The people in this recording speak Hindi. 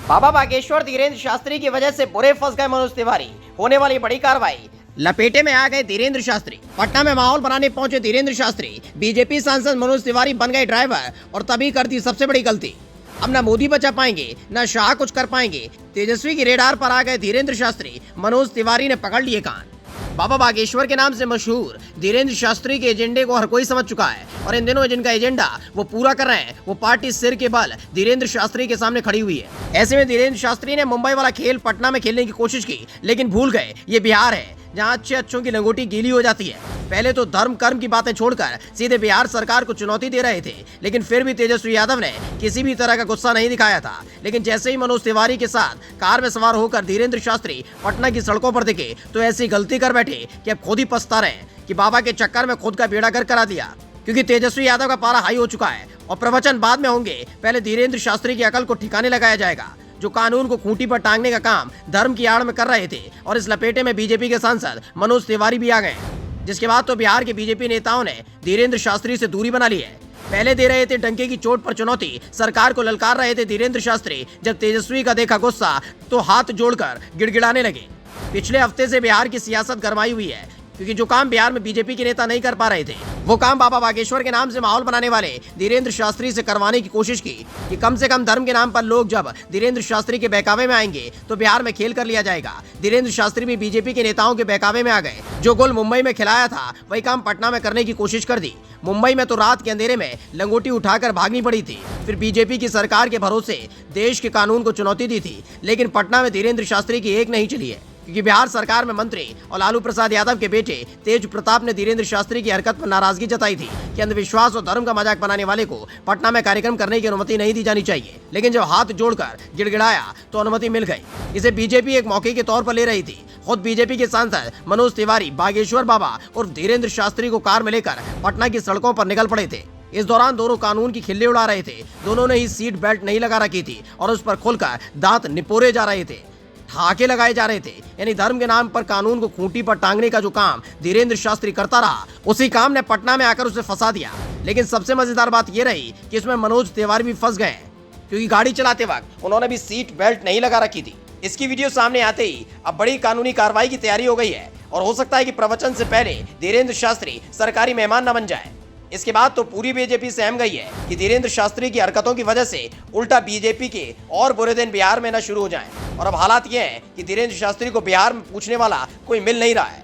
बाबा बागेश्वर धीरेन्द्र शास्त्री की वजह से बुरे फंस गए मनोज तिवारी, होने वाली बड़ी कार्रवाई। लपेटे में आ गए धीरेन्द्र शास्त्री। पटना में माहौल बनाने पहुंचे धीरेन्द्र शास्त्री। बीजेपी सांसद मनोज तिवारी बन गए ड्राइवर और तभी कर दी सबसे बड़ी गलती। अब न मोदी बचा पाएंगे न शाह कुछ कर पाएंगे। तेजस्वी की रेडार पर आ गए धीरेन्द्र शास्त्री। मनोज तिवारी ने पकड़ लिए कान। बाबा बागेश्वर के नाम से मशहूर धीरेन्द्र शास्त्री के एजेंडे को हर कोई समझ चुका है और इन दिनों जिनका एजेंडा वो पूरा कर रहे हैं वो पार्टी सिर के बल धीरेन्द्र शास्त्री के सामने खड़ी हुई है। ऐसे में धीरेन्द्र शास्त्री ने मुंबई वाला खेल पटना में खेलने की कोशिश की, लेकिन भूल गए ये बिहार है जहाँ अच्छे अच्छों की लंगोटी गीली हो जाती है। पहले तो धर्म कर्म की बातें छोड़कर सीधे बिहार सरकार को चुनौती दे रहे थे, लेकिन फिर भी तेजस्वी यादव ने किसी भी तरह का गुस्सा नहीं दिखाया था। लेकिन जैसे ही मनोज तिवारी के साथ कार में सवार होकर धीरेन्द्र शास्त्री पटना की सड़कों पर दिखे तो ऐसी गलती कर बैठे कि अब खुद ही पछता रहे कि बाबा के चक्कर में खुद का बेड़ा गर्क करा दिया, क्योंकि तेजस्वी यादव का पारा हाई हो चुका है और प्रवचन बाद में होंगे। पहले धीरेन्द्र शास्त्री की अकल को ठिकाने लगाया जाएगा, जो कानून को खूंटी पर टांगने का काम धर्म की आड़ में कर रहे थे। और इस लपेटे में बीजेपी के सांसद मनोज तिवारी भी आ गए, जिसके बाद तो बिहार के बीजेपी नेताओं ने धीरेन्द्र शास्त्री से दूरी बना ली है। पहले दे रहे थे डंके की चोट पर चुनौती, सरकार को ललकार रहे थे धीरेन्द्र शास्त्री। जब तेजस्वी का देखा गुस्सा तो हाथ जोड़कर गिड़गिड़ाने लगे। पिछले हफ्ते से बिहार की सियासत गरमाई हुई है, क्योंकि जो काम बिहार में बीजेपी के नेता नहीं कर पा रहे थे वो काम बाबा बागेश्वर के नाम से माहौल बनाने वाले धीरेन्द्र शास्त्री से करवाने की कोशिश की कि कम से कम धर्म के नाम पर लोग जब धीरेन्द्र शास्त्री के बहकावे में आएंगे तो बिहार में खेल कर लिया जाएगा। धीरेन्द्र शास्त्री भी बीजेपी के नेताओं के बहकावे में आ गए। जो गोल मुंबई में खिलाया था वही काम पटना में करने की कोशिश कर दी। मुंबई में तो रात के अंधेरे में लंगोटी उठाकर भागनी पड़ी थी, फिर बीजेपी की सरकार के भरोसे देश के कानून को चुनौती दी थी। लेकिन पटना में धीरेन्द्र शास्त्री की एक नहीं चली है, क्योंकि बिहार सरकार में मंत्री और लालू प्रसाद यादव के बेटे तेज प्रताप ने धीरेन्द्र शास्त्री की हरकत पर नाराजगी जताई थी कि अंधविश्वास और धर्म का मजाक बनाने वाले को पटना में कार्यक्रम करने की अनुमति नहीं दी जानी चाहिए। लेकिन जब हाथ जोड़कर गिड़गिड़ाया तो अनुमति मिल गई। इसे बीजेपी एक मौके के तौर पर ले रही थी। खुद बीजेपी के सांसद मनोज तिवारी बागेश्वर बाबा और धीरेन्द्र शास्त्री को कार में लेकर पटना की सड़कों पर निकल पड़े थे। इस दौरान दोनों कानून की खिल्ली उड़ा रहे थे। दोनों ने ही सीट बेल्ट नहीं लगा रखी थी और उस पर खुलकर दांत निपोरे जा रहे थे, ठाके लगाए जा रहे थे। यानी धर्म के नाम पर कानून को खूंटी पर टांगने का जो काम धीरेन्द्र शास्त्री करता रहा, उसी काम ने पटना में आकर उसे फंसा दिया। लेकिन सबसे मजेदार बात यह रही कि इसमें मनोज तिवारी भी फंस गए, क्योंकि गाड़ी चलाते वक्त उन्होंने भी सीट बेल्ट नहीं लगा रखी थी। इसकी वीडियो सामने आते ही अब बड़ी कानूनी कार्रवाई की तैयारी हो गई है और हो सकता है कि प्रवचन से पहले धीरेन्द्र शास्त्री सरकारी मेहमान न बन जाए। इसके बाद तो पूरी बीजेपी सहम गई है कि धीरेन्द्र शास्त्री की हरकतों की वजह से उल्टा बीजेपी के और बुरे दिन बिहार में न शुरू हो जाएं। और अब हालात ये हैं कि धीरेन्द्र शास्त्री को बिहार में पूछने वाला कोई मिल नहीं रहा है।